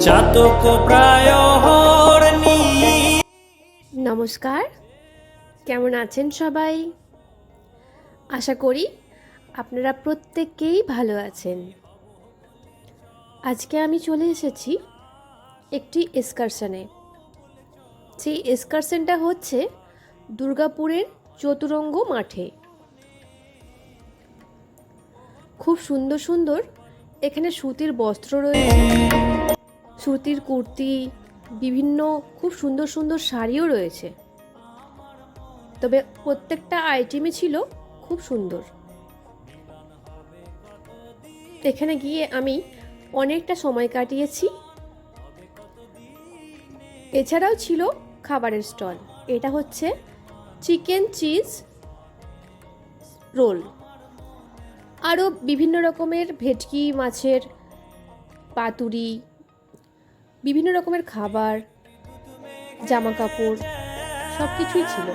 চাতক প্রায় নমস্কার, কেমন আছেন সবাই? আশা করি আপনারা প্রত্যেকেই ভালো আছেন। আজকে আমি চলে এসেছি একটি এক্সকারশনে। সেই এক্সকারশনটা হচ্ছে দুর্গাপুরের চতুরঙ্গ মাঠে। খুব সুন্দর সুন্দর এখানে সুতির বস্ত্র রয়েছে, সুতির কুর্তি, বিভিন্ন খুব সুন্দর সুন্দর শাড়িও রয়েছে। তবে প্রত্যেকটা আইটেমই ছিল খুব সুন্দর। এখানে গিয়ে আমি অনেকটা সময় কাটিয়েছি। এছাড়াও ছিল খাবারের স্টল। এটা হচ্ছে চিকেন চিজ রোল, আরও বিভিন্ন রকমের ভেটকি মাছের পাতুরি, বিভিন্ন রকমের খাবার, জামা কাপড় সব কিছুই ছিল।